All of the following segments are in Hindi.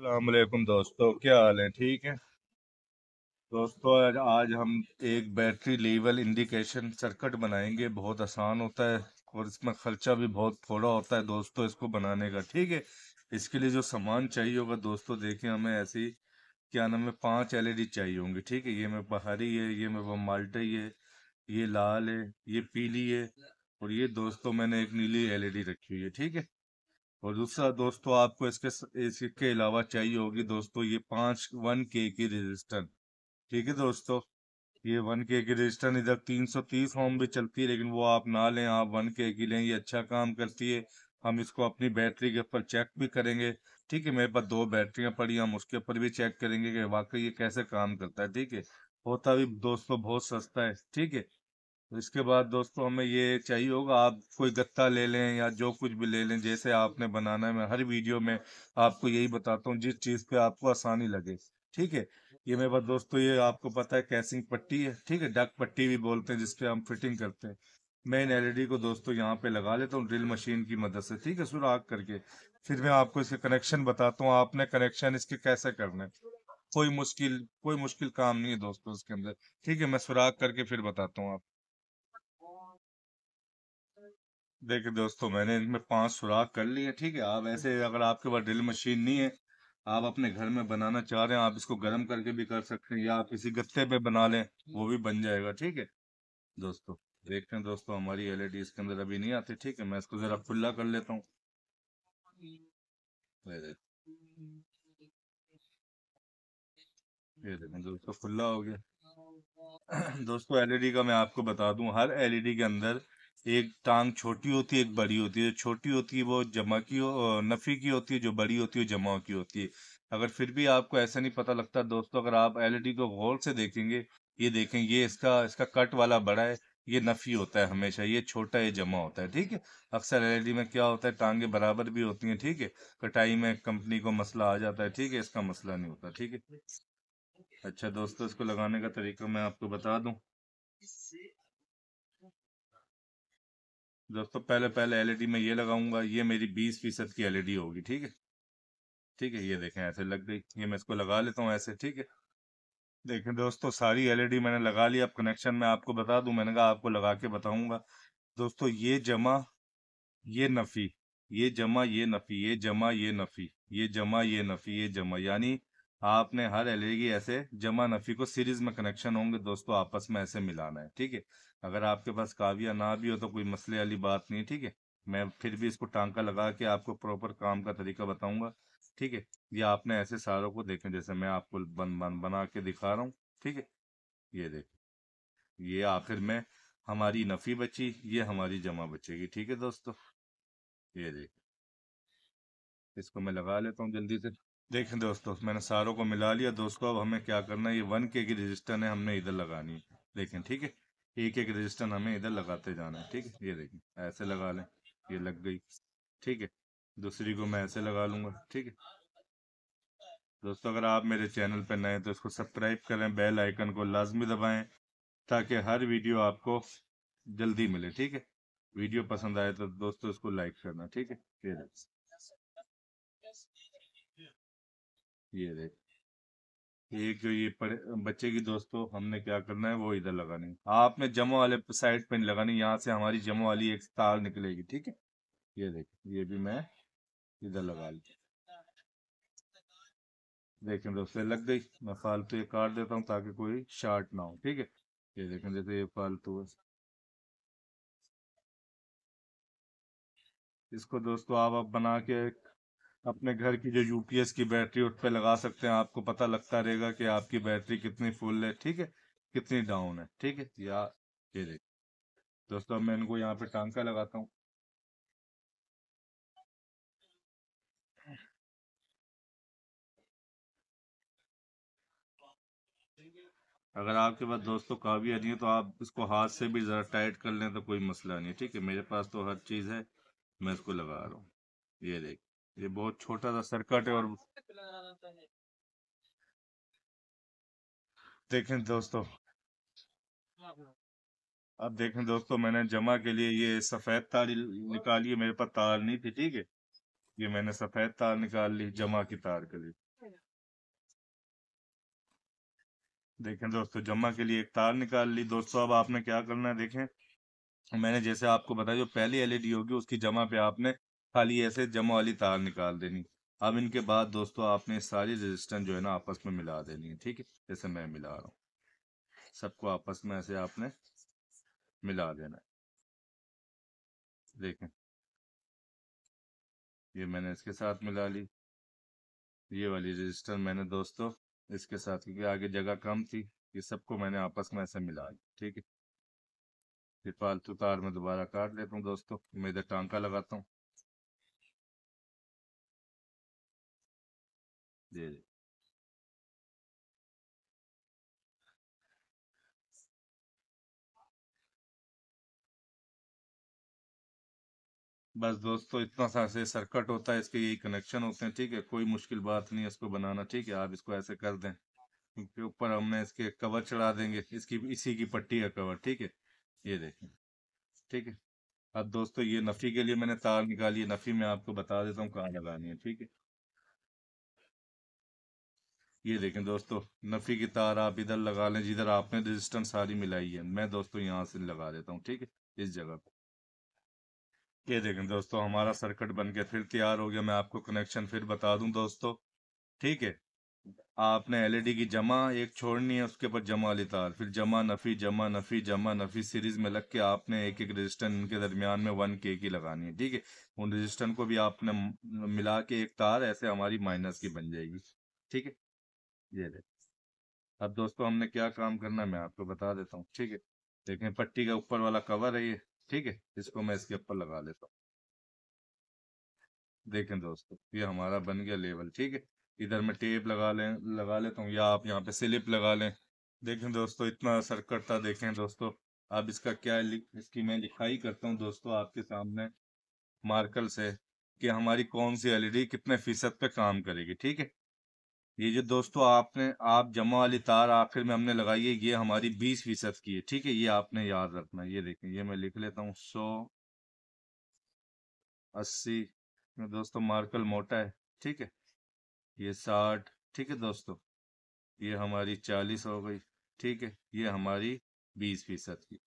अस्सलाम वालेकुम दोस्तों, क्या हाल है? ठीक है दोस्तों। आज हम एक बैटरी लेवल इंडिकेशन सर्किट बनाएंगे। बहुत आसान होता है और इसमें खर्चा भी बहुत थोड़ा होता है दोस्तों इसको बनाने का। ठीक है, इसके लिए जो सामान चाहिए होगा दोस्तों, देखिए हमें ऐसी क्या नाम है, 5 LED चाहिए होंगी। ठीक है, ये मेरे पास हरी है, ये मेरे पास माल्टी है, ये लाल है, ये पीली है, और ये दोस्तों मैंने एक नीली LED रखी हुई है। ठीक है, और दूसरा दोस्तों आपको इसके अलावा चाहिए होगी दोस्तों ये 5 1K की रजिस्टर। ठीक है दोस्तों, ये 1K की रजिस्टर इधर 330 ओम भी चलती है, लेकिन वो आप ना लें, आप 1K की लें, ये अच्छा काम करती है। हम इसको अपनी बैटरी के ऊपर चेक भी करेंगे। ठीक है, मेरे पास 2 बैटरियां पड़ी हैं, हम उसके ऊपर भी चेक करेंगे कि वाकई ये कैसे काम करता है। ठीक है, होता भी दोस्तों बहुत सस्ता है। ठीक है, तो इसके बाद दोस्तों हमें ये चाहिए होगा, आप कोई गत्ता ले लें या जो कुछ भी ले लें, जैसे आपने बनाना है। मैं हर वीडियो में आपको यही बताता हूँ, जिस चीज़ पे आपको आसानी लगे। ठीक है, ये मेरे पास दोस्तों, ये आपको पता है कैसिंग पट्टी है। ठीक है, डक पट्टी भी बोलते हैं, जिसपे हम फिटिंग करते हैं। मैं इन LED को दोस्तों यहाँ पे लगा लेता हूँ ड्रिल मशीन की मदद से। ठीक है, सुराख करके फिर मैं आपको इसके कनेक्शन बताता हूँ, आपने कनेक्शन इसके कैसे करने हैं। कोई मुश्किल काम नहीं है दोस्तों इसके अंदर। ठीक है, मैं सुराख करके फिर बताता हूँ। देखिए दोस्तों, मैंने इनमें 5 सुराख कर लिए। ठीक है, आप ऐसे अगर आपके पास ड्रिल मशीन नहीं है, आप अपने घर में बनाना चाह रहे हैं, आप इसको गर्म करके भी कर सकते हैं, या आप किसी गत्ते पे बना लें, वो भी बन जाएगा। ठीक है दोस्तों, देखते हैं दोस्तों, हमारी LED इसके अंदर अभी नहीं आती। ठीक है, मैं इसको जरा खुला कर लेता हूँ। ये देखें दोस्तों, खुला हो गया। दोस्तों, LED का मैं आपको बता दूं, हर LED के अंदर एक टांग छोटी होती है, एक बड़ी होती है। जो छोटी होती है वो नफी की होती है, जो बड़ी होती है वो जमा की होती है। अगर फिर भी आपको ऐसा नहीं पता लगता दोस्तों, अगर आप LED को गौर से देखेंगे, ये देखें, ये इसका इसका कट वाला बड़ा है, ये नफी होता है हमेशा, ये छोटा, ये जमा होता है। ठीक है, अक्सर LED में क्या होता है, टांगे बराबर भी होती हैं। ठीक है, कटाई में कंपनी को मसला आ जाता है। ठीक है, इसका मसला नहीं होता। ठीक है, अच्छा दोस्तों, इसको लगाने का तरीका मैं आपको बता दूं दोस्तों। पहले पहले LED में ये लगाऊंगा, ये मेरी 20% की LED होगी। ठीक है, ठीक है, ये देखें ऐसे लग गई। ये मैं इसको लगा लेता हूँ ऐसे। ठीक है, देखें दोस्तों, सारी LED मैंने लगा ली। अब कनेक्शन मैं आपको बता दूं, मैंने कहा आपको लगा के बताऊंगा दोस्तों। ये जमा, ये नफी, ये जमा, ये नफी, ये जमा, ये नफी, ये जमा, ये नफी, ये जमा, यानी आपने हर LED की ऐसे जमा नफी को सीरीज में कनेक्शन होंगे दोस्तों, आपस में ऐसे मिलाना है। ठीक है, अगर आपके पास काविया ना भी हो तो कोई मसले वाली बात नहीं है। ठीक है, मैं फिर भी इसको टांका लगा के आपको प्रॉपर काम का तरीका बताऊंगा। ठीक है, ये आपने ऐसे सारों को देखें, जैसे मैं आपको बना के दिखा रहा हूँ। ठीक है, ये देखें, ये आखिर में हमारी नफी बची, ये हमारी जमा बचेगी। ठीक है दोस्तों, ये देखें, इसको मैं लगा लेता हूँ जल्दी से। देखें दोस्तों, मैंने सारों को मिला लिया दोस्तों। अब हमें क्या करना है, ये 1K की रजिस्टर है, हमने इधर लगानी है। देखें, ठीक है, एक एक रजिस्टर हमें इधर लगाते जाना है। ठीक है, ये देखें, ऐसे लगा लें, ये लग गई। ठीक है, दूसरी को मैं ऐसे लगा लूंगा। ठीक है दोस्तों, अगर आप मेरे चैनल पर नए हैं तो इसको सब्सक्राइब करें, बेल आइकन को लाजमी दबाएं, ताकि हर वीडियो आपको जल्दी मिले। ठीक है, वीडियो पसंद आए तो दोस्तों इसको लाइक करना। ठीक है, ये देखें, ये देख, एक जो ये पड़े बच्चे की दोस्तों, हमने क्या करना है, वो इधर लगानी है। आपने जमा वाले साइड पे नहीं लगानी, यहाँ से हमारी जमा वाली एक तार निकलेगी। ठीक है, ये देखिए, ये भी मैं इधर लगा ली। देखें दोस्तों, लग गई। मैं फालतू ये काट देता हूँ ताकि कोई शार्ट ना हो। ठीक है, ये देखें, जैसे ये फालतू है, इसको दोस्तों आप बना के अपने घर की जो UPS की बैटरी उस पे लगा सकते हैं। आपको पता लगता रहेगा कि आपकी बैटरी कितनी फुल है। ठीक है, कितनी डाउन है। ठीक है, या ये देखिए दोस्तों, अब मैं इनको यहाँ पे टांका लगाता हूँ। अगर आपके पास दोस्तों काविया नहीं है तो आप इसको हाथ से भी जरा टाइट कर लें तो कोई मसला नहीं है। ठीक है, मेरे पास तो हर चीज़ है, मैं इसको लगा रहा हूँ। ये देख, ये बहुत छोटा सा सर्किट है। और देखें दोस्तों, अब देखें दोस्तों, मैंने जमा के लिए ये सफ़ेद तार निकाली है, मेरे पास तार नहीं थी। ठीक है, ये मैंने सफेद तार निकाल ली जमा की तार के लिए। देखें दोस्तों, जमा के लिए एक तार निकाल ली दोस्तों। अब आपने क्या करना है, देखें मैंने जैसे आपको बताया, जो पहली एलईडी होगी उसकी जमा पे आपने खाली ऐसे जमा वाली तार निकाल देनी। अब इनके बाद दोस्तों आपने सारी रेजिस्टेंस जो है ना आपस में मिला देनी है, ठीक है, जैसे मैं मिला रहा हूँ। सबको आपस में ऐसे आपने मिला देना है। देखें, ये मैंने इसके साथ मिला ली। ये वाली रजिस्टर मैंने दोस्तों इसके साथ, क्योंकि आगे जगह कम थी, ये सबको मैंने आपस में ऐसे मिला ली, ठीक है। फिर फालतू तार में दोबारा काट लेता हूँ दोस्तों, मैं इधर टांका लगाता हूँ। ये बस दोस्तों, इतना सा से सर्किट होता है, इसके यही कनेक्शन होते हैं, ठीक है। कोई मुश्किल बात नहीं है इसको बनाना, ठीक है। आप इसको ऐसे कर दें, क्योंकि ऊपर हमने इसके कवर चढ़ा देंगे, इसकी इसी की पट्टी का कवर, ठीक है। ये देखें, ठीक है। अब दोस्तों ये नफी के लिए मैंने तार निकाली है, नफी मैं आपको बता देता हूँ कहाँ लगानी है, ठीक है। ये देखें दोस्तों, नफी की तार आप इधर लगा लें जिधर आपने रेजिस्टेंस सारी मिलाई है। मैं दोस्तों यहाँ से लगा देता हूँ, ठीक है, इस जगह पे। ये देखें दोस्तों, हमारा सर्किट बन के फिर तैयार हो गया। मैं आपको कनेक्शन फिर बता दूं दोस्तों, ठीक है। आपने एलईडी की जमा एक छोड़नी है, उसके ऊपर जमा वाली तार, फिर जमा नफी जमा नफी जमा नफी सीरीज में लग के आपने एक एक रेजिस्टेंस इनके दरमियान में 1K की लगानी है, ठीक है। उन रेजिस्टेंस को भी आपने मिला के एक तार ऐसे हमारी माइनस की बन जाएगी, ठीक है। ये देख, अब दोस्तों हमने क्या काम करना है मैं आपको बता देता हूँ, ठीक है। देखें, पट्टी का ऊपर वाला कवर है ये, ठीक है। इसको मैं इसके ऊपर लगा लेता हूँ। देखें दोस्तों, ये हमारा बन गया लेवल, ठीक है। इधर मैं टेप लगा लेता हूँ, या आप यहाँ पे स्लिप लगा लें। देखें दोस्तों, इतना सर्कट था, देखें दोस्तों। अब इसका क्या इसकी मैं लिखाई करता हूँ दोस्तों आपके सामने मार्कर से, कि हमारी कौन सी एलईडी कितने फीसद पे काम करेगी, ठीक है। ये जो दोस्तों आप जमा वाली तार आखिर में हमने लगाई है, ये हमारी 20% की है, ठीक है। ये आपने याद रखना है। ये देखें, ये मैं लिख लेता हूँ, 100, 80 में दोस्तों मार्कल मोटा है, ठीक है। ये 60, ठीक है दोस्तों। ये हमारी 40 हो गई, ठीक है। ये हमारी 20% की,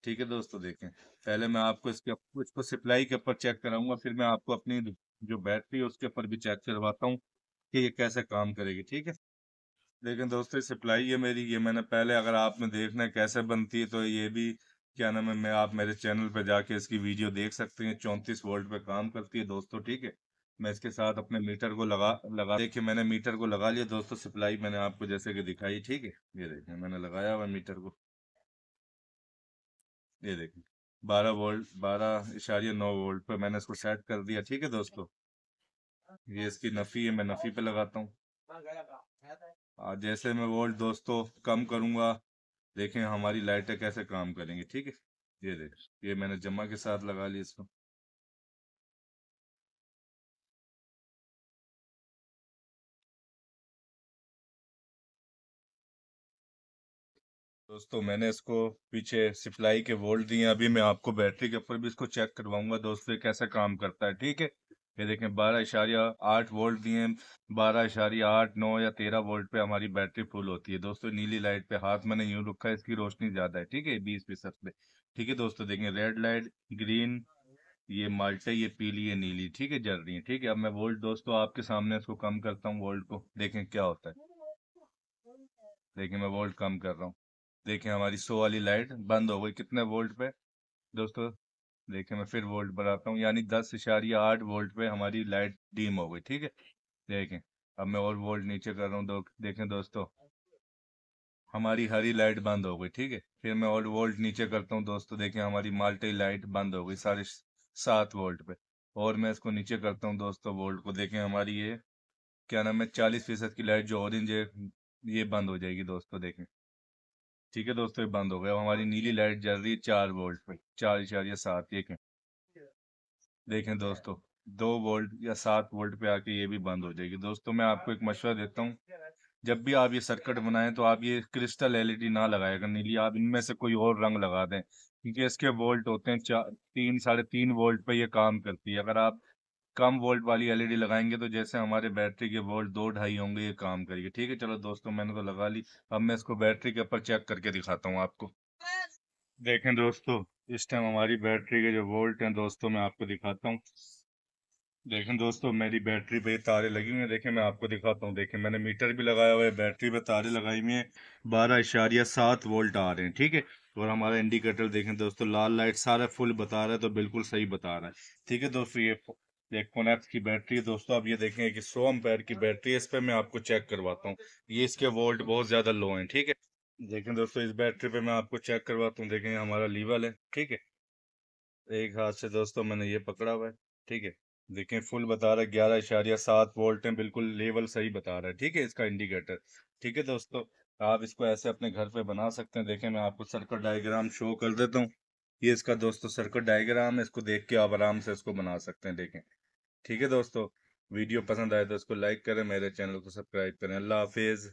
ठीक है दोस्तों। देखें, पहले मैं आपको इसको सप्लाई के ऊपर चेक कराऊंगा, फिर मैं आपको अपनी जो बैटरी है उसके ऊपर भी चेक करवाता हूँ कि ये कैसे काम करेगी, ठीक है। लेकिन दोस्तों सप्लाई है मेरी, ये मैंने पहले, अगर आपने देखना है कैसे बनती है तो ये भी क्या नाम है, मैं आप मेरे चैनल पे जाके इसकी वीडियो देख सकते हैं। 34 वोल्ट पे काम करती है दोस्तों, ठीक है। मैं इसके साथ अपने मीटर को लगा लगा देखिए, मैंने मीटर को लगा लिया दोस्तों। सप्लाई मैंने आपको जैसे कि दिखाई, ठीक है। ये देखिए, मैंने लगाया हुआ मीटर को। ये देखिए, 12 वोल्ट, 12.9 वोल्ट पे मैंने इसको सेट कर दिया, ठीक है दोस्तों। ये इसकी नफी है, मैं नफी पे लगाता हूँ। जैसे मैं वोल्ट दोस्तों कम करूंगा, देखें हमारी लाइटें कैसे काम करेंगी, ठीक है। ये देख, ये मैंने जमा के साथ लगा लिया इसको। दोस्तों मैंने इसको पीछे सप्लाई के वोल्ट दिए, अभी मैं आपको बैटरी के ऊपर भी इसको चेक करवाऊंगा दोस्तों, ये कैसे काम करता है, ठीक है। ये देखें, 12.8 वोल्ट दिए, 12.8, 9 या 13 वोल्ट पे हमारी बैटरी फुल होती है दोस्तों। नीली लाइट पे हाथ मैंने यूं रखा है, इसकी रोशनी ज्यादा है, ठीक है, 20% पे, ठीक है दोस्तों। देखें, रेड लाइट, ग्रीन, ये माल्टे, ये पीली, ये नीली, ठीक है, जल रही है, ठीक है। अब मैं वोल्ट दोस्तों आपके सामने इसको कम करता हूँ वोल्ट को, देखें क्या होता है। देखिए, मैं वोल्ट कम कर रहा हूँ, देखिए हमारी 100 वाली लाइट बंद हो गई, कितने वोल्ट पे दोस्तों। देखिए, मैं फिर वोल्ट बढ़ाता हूँ, यानी 10.8 वोल्ट पे हमारी लाइट डीम हो गई, ठीक है। देखें, अब मैं और वोल्ट नीचे कर रहा हूँ, देखें दोस्तों, हमारी हरी लाइट बंद हो गई, ठीक है। फिर मैं और वोल्ट नीचे करता हूँ दोस्तों, देखें हमारी माल्टी लाइट बंद हो गई 7.5 वोल्ट पे। और मैं इसको नीचे करता हूँ दोस्तों वोल्ट को, देखें हमारी ये क्या नाम है, 40% की लाइट जो ऑरेंज है, ये बंद हो जाएगी दोस्तों, देखें, ठीक है दोस्तों। ये बंद हो गया। अब हमारी नीली लाइट जल रही है 4 वोल्ट पे, 4.7, देखें, देखें दोस्तों, 2 वोल्ट या 7 वोल्ट पे आके ये भी बंद हो जाएगी दोस्तों। मैं आपको एक मशवरा देता हूँ, जब भी आप ये सर्किट बनाएं तो आप ये क्रिस्टल एलईडी ना लगाएगा नीली, आप इनमें से कोई और रंग लगा दें, क्योंकि इसके वोल्ट होते हैं 3 3.5 वोल्ट पे ये काम करती है। अगर आप कम वोल्ट वाली एलईडी लगाएंगे तो जैसे हमारे बैटरी के वोल्ट 2 ढाई होंगे ये काम करेगी। ठीक है, चलो दोस्तों मैंने तो लगा ली। अब मैं इसको बैटरी के ऊपर चेक करके दिखाता हूँ आपको। देखें दोस्तों, इस टाइम हमारी बैटरी के जो वोल्ट हैं दोस्तों मैं आपको दिखाता हूँ। देखें दोस्तों, मेरी बैटरी पे तारे लगी हुई हैं। देखें मैं आपको दिखाता हूँ। देखें मैंने मीटर भी लगाया हुआ है, बैटरी पे तारे लगाई हुई हैं। 12.7 वोल्ट आ रहे हैं। ठीक है, और हमारा इंडिकेटर देखें दोस्तों, लाल लाइट सारा फुल बता रहा है, तो बिल्कुल सही बता रहा है। ठीक है दोस्तों, ये एक फोनेप्स की बैटरी है दोस्तों। आप ये देखें कि 100 एम्पेयर की बैटरी है। इस पर मैं आपको चेक करवाता हूँ। ये इसके वोल्ट बहुत ज्यादा लो हैं। ठीक है, देखें दोस्तों, इस बैटरी पे मैं आपको चेक करवाता हूँ। देखें ये हमारा लीवल है। ठीक है, एक हाथ से दोस्तों मैंने ये पकड़ा हुआ है। ठीक है, देखें फुल बता रहा है, 11.7 वोल्ट है, बिल्कुल लेवल सही बता रहा है। ठीक है, इसका इंडिकेटर। ठीक है दोस्तों, आप इसको ऐसे अपने घर पे बना सकते हैं। देखें मैं आपको सर्किट डायग्राम शो कर देता हूँ। ये इसका दोस्तों सर्किट डायग्राम है, इसको देख के आप आराम से इसको बना सकते हैं। देखें, ठीक है दोस्तों, वीडियो पसंद आए तो इसको लाइक करें, मेरे चैनल को सब्सक्राइब करें। अल्लाह हाफिज़।